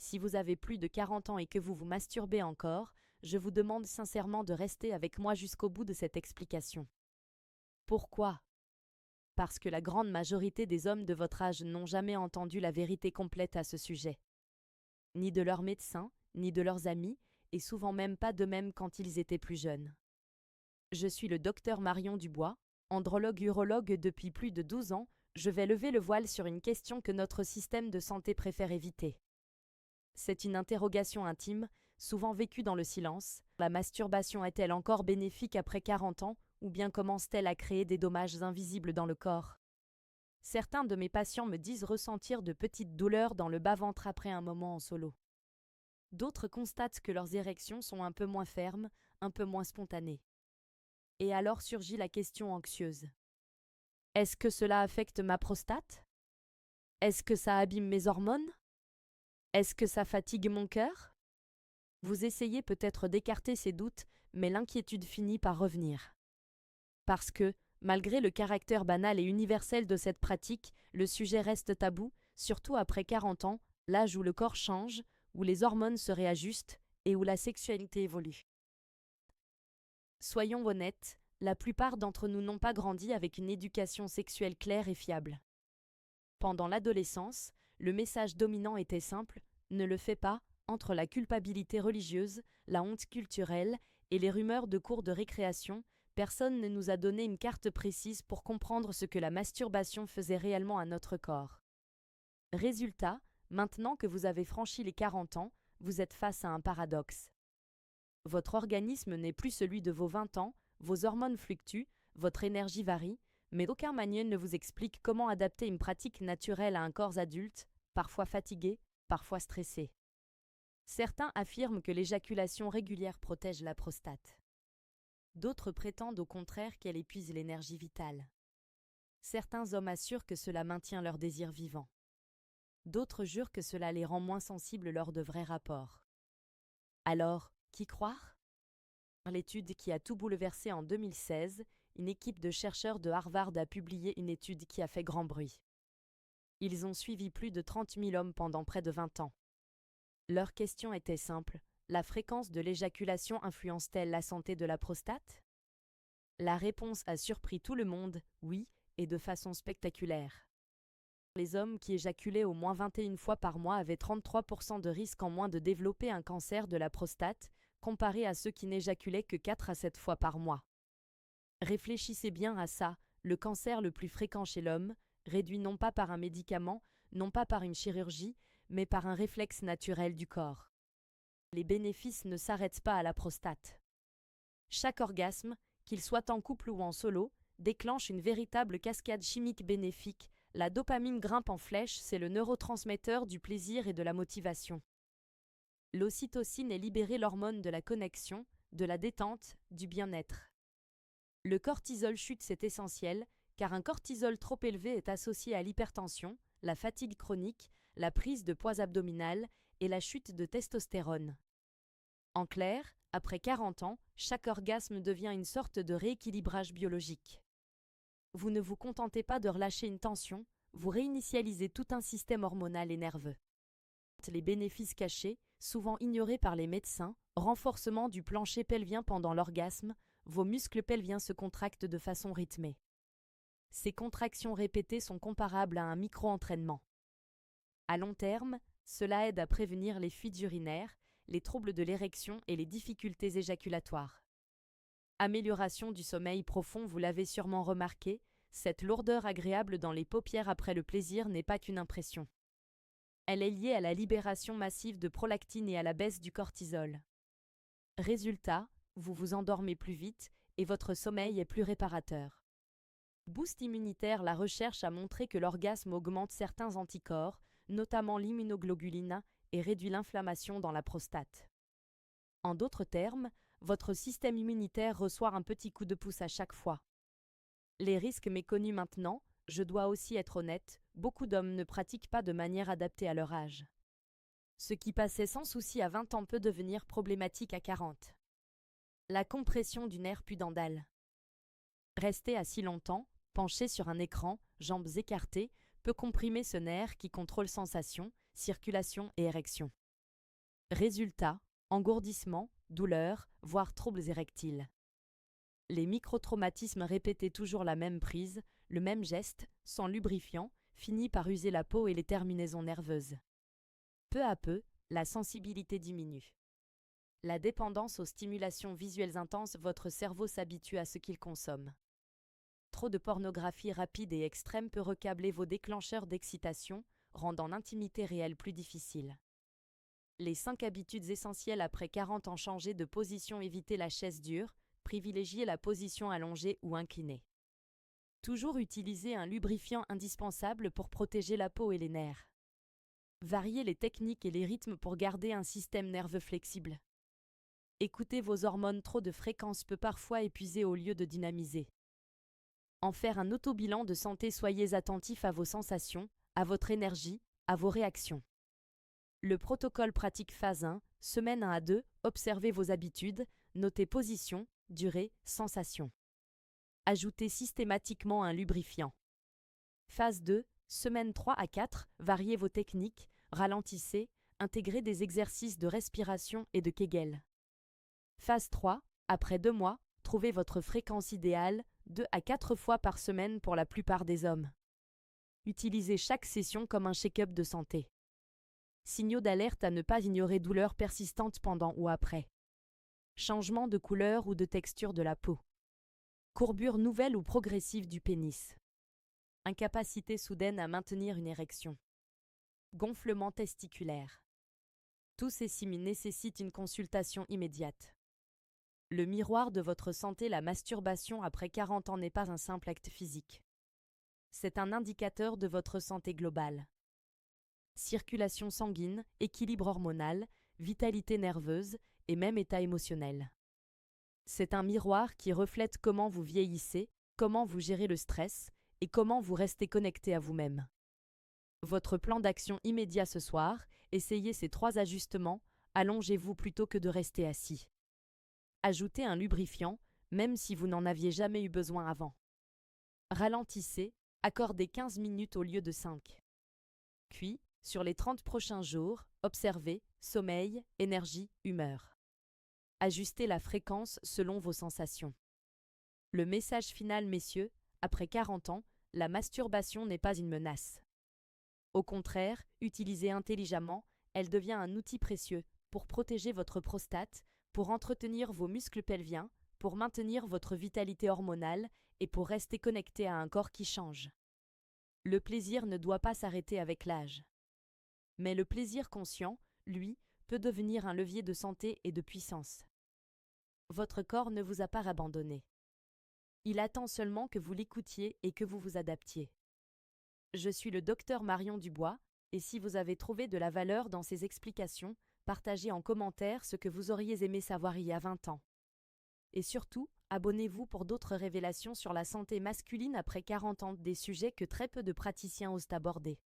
Si vous avez plus de 40 ans et que vous vous masturbez encore, je vous demande sincèrement de rester avec moi jusqu'au bout de cette explication. Pourquoi? Parce que la grande majorité des hommes de votre âge n'ont jamais entendu la vérité complète à ce sujet. Ni de leurs médecins, ni de leurs amis, et souvent même pas d'eux-mêmes quand ils étaient plus jeunes. Je suis le docteur Marion Dubois, andrologue-urologue depuis plus de 12 ans, je vais lever le voile sur une question que notre système de santé préfère éviter. C'est une interrogation intime, souvent vécue dans le silence. La masturbation est-elle encore bénéfique après 40 ans, ou bien commence-t-elle à créer des dommages invisibles dans le corps? Certains de mes patients me disent ressentir de petites douleurs dans le bas-ventre après un moment en solo. D'autres constatent que leurs érections sont un peu moins fermes, un peu moins spontanées. Et alors surgit la question anxieuse. Est-ce que cela affecte ma prostate? Est-ce que ça abîme mes hormones? Est-ce que ça fatigue mon cœur? Vous essayez peut-être d'écarter ces doutes, mais l'inquiétude finit par revenir. Parce que, malgré le caractère banal et universel de cette pratique, le sujet reste tabou, surtout après 40 ans, l'âge où le corps change, où les hormones se réajustent et où la sexualité évolue. Soyons honnêtes, la plupart d'entre nous n'ont pas grandi avec une éducation sexuelle claire et fiable. Pendant l'adolescence, le message dominant était simple, ne le fais pas, entre la culpabilité religieuse, la honte culturelle et les rumeurs de cours de récréation, personne ne nous a donné une carte précise pour comprendre ce que la masturbation faisait réellement à notre corps. Résultat, maintenant que vous avez franchi les 40 ans, vous êtes face à un paradoxe. Votre organisme n'est plus celui de vos 20 ans, vos hormones fluctuent, votre énergie varie, mais aucun manuel ne vous explique comment adapter une pratique naturelle à un corps adulte, parfois fatigué, parfois stressé. Certains affirment que l'éjaculation régulière protège la prostate. D'autres prétendent au contraire qu'elle épuise l'énergie vitale. Certains hommes assurent que cela maintient leur désir vivant. D'autres jurent que cela les rend moins sensibles lors de vrais rapports. Alors, qui croire? L'étude qui a tout bouleversé en 2016, une équipe de chercheurs de Harvard a publié une étude qui a fait grand bruit. Ils ont suivi plus de 30 000 hommes pendant près de 20 ans. Leur question était simple, la fréquence de l'éjaculation influence-t-elle la santé de la prostate? La réponse a surpris tout le monde, oui, et de façon spectaculaire. Les hommes qui éjaculaient au moins 21 fois par mois avaient 33% de risque en moins de développer un cancer de la prostate, comparé à ceux qui n'éjaculaient que 4 à 7 fois par mois. Réfléchissez bien à ça, le cancer le plus fréquent chez l'homme, réduit non pas par un médicament, non pas par une chirurgie, mais par un réflexe naturel du corps. Les bénéfices ne s'arrêtent pas à la prostate. Chaque orgasme, qu'il soit en couple ou en solo, déclenche une véritable cascade chimique bénéfique. La dopamine grimpe en flèche, c'est le neurotransmetteur du plaisir et de la motivation. L'ocytocine est libérée, l'hormone de la connexion, de la détente, du bien-être. Le cortisol chute, c'est essentiel, car un cortisol trop élevé est associé à l'hypertension, la fatigue chronique, la prise de poids abdominale et la chute de testostérone. En clair, après 40 ans, chaque orgasme devient une sorte de rééquilibrage biologique. Vous ne vous contentez pas de relâcher une tension, vous réinitialisez tout un système hormonal et nerveux. Les bénéfices cachés, souvent ignorés par les médecins, renforcement du plancher pelvien pendant l'orgasme, vos muscles pelviens se contractent de façon rythmée. Ces contractions répétées sont comparables à un micro-entraînement. À long terme, cela aide à prévenir les fuites urinaires, les troubles de l'érection et les difficultés éjaculatoires. Amélioration du sommeil profond, vous l'avez sûrement remarqué, cette lourdeur agréable dans les paupières après le plaisir n'est pas qu'une impression. Elle est liée à la libération massive de prolactine et à la baisse du cortisol. Résultat, vous vous endormez plus vite et votre sommeil est plus réparateur. Boost immunitaire, la recherche a montré que l'orgasme augmente certains anticorps, notamment l'immunoglobuline, et réduit l'inflammation dans la prostate. En d'autres termes, votre système immunitaire reçoit un petit coup de pouce à chaque fois. Les risques méconnus maintenant, je dois aussi être honnête, beaucoup d'hommes ne pratiquent pas de manière adaptée à leur âge. Ce qui passait sans souci à 20 ans peut devenir problématique à 40. La compression du nerf pudendal. Rester assis longtemps, penché sur un écran, jambes écartées, peut comprimer ce nerf qui contrôle sensation, circulation et érection. Résultat, engourdissement, douleur, voire troubles érectiles. Les microtraumatismes répétés toujours la même prise, le même geste, sans lubrifiant, finit par user la peau et les terminaisons nerveuses. Peu à peu, la sensibilité diminue. La dépendance aux stimulations visuelles intenses, votre cerveau s'habitue à ce qu'il consomme. Trop de pornographie rapide et extrême peut recabler vos déclencheurs d'excitation, rendant l'intimité réelle plus difficile. Les 5 habitudes essentielles après 40 ans: changer de position, éviter la chaise dure, privilégier la position allongée ou inclinée. Toujours utiliser un lubrifiant indispensable pour protéger la peau et les nerfs. Varier les techniques et les rythmes pour garder un système nerveux flexible. Écouter vos hormones, trop de fréquences peut parfois épuiser au lieu de dynamiser. En faire un autobilan de santé, soyez attentif à vos sensations, à votre énergie, à vos réactions. Le protocole pratique phase 1, semaine 1 à 2, observez vos habitudes, notez position, durée, sensation. Ajoutez systématiquement un lubrifiant. Phase 2, semaine 3 à 4, variez vos techniques, ralentissez, intégrez des exercices de respiration et de Kegel. Phase 3, après 2 mois, trouvez votre fréquence idéale, 2 à 4 fois par semaine pour la plupart des hommes. Utilisez chaque session comme un check-up de santé. Signaux d'alerte à ne pas ignorer: douleurs persistantes pendant ou après. Changement de couleur ou de texture de la peau. Courbure nouvelle ou progressive du pénis. Incapacité soudaine à maintenir une érection. Gonflement testiculaire. Tous ces signes nécessitent une consultation immédiate. Le miroir de votre santé, la masturbation après 40 ans n'est pas un simple acte physique. C'est un indicateur de votre santé globale. Circulation sanguine, équilibre hormonal, vitalité nerveuse et même état émotionnel. C'est un miroir qui reflète comment vous vieillissez, comment vous gérez le stress et comment vous restez connecté à vous-même. Votre plan d'action immédiat ce soir: essayez ces 3 ajustements, allongez-vous plutôt que de rester assis. Ajoutez un lubrifiant, même si vous n'en aviez jamais eu besoin avant. Ralentissez, accordez 15 minutes au lieu de 5. Puis, sur les 30 prochains jours, observez sommeil, énergie, humeur. Ajustez la fréquence selon vos sensations. Le message final, messieurs: après 40 ans, la masturbation n'est pas une menace. Au contraire, utilisée intelligemment, elle devient un outil précieux pour protéger votre prostate, pour entretenir vos muscles pelviens, pour maintenir votre vitalité hormonale et pour rester connecté à un corps qui change. Le plaisir ne doit pas s'arrêter avec l'âge. Mais le plaisir conscient, lui, peut devenir un levier de santé et de puissance. Votre corps ne vous a pas abandonné. Il attend seulement que vous l'écoutiez et que vous vous adaptiez. Je suis le docteur Marion Dubois, et si vous avez trouvé de la valeur dans ces explications, partagez en commentaire ce que vous auriez aimé savoir il y a 20 ans. Et surtout, abonnez-vous pour d'autres révélations sur la santé masculine après 40 ans, des sujets que très peu de praticiens osent aborder.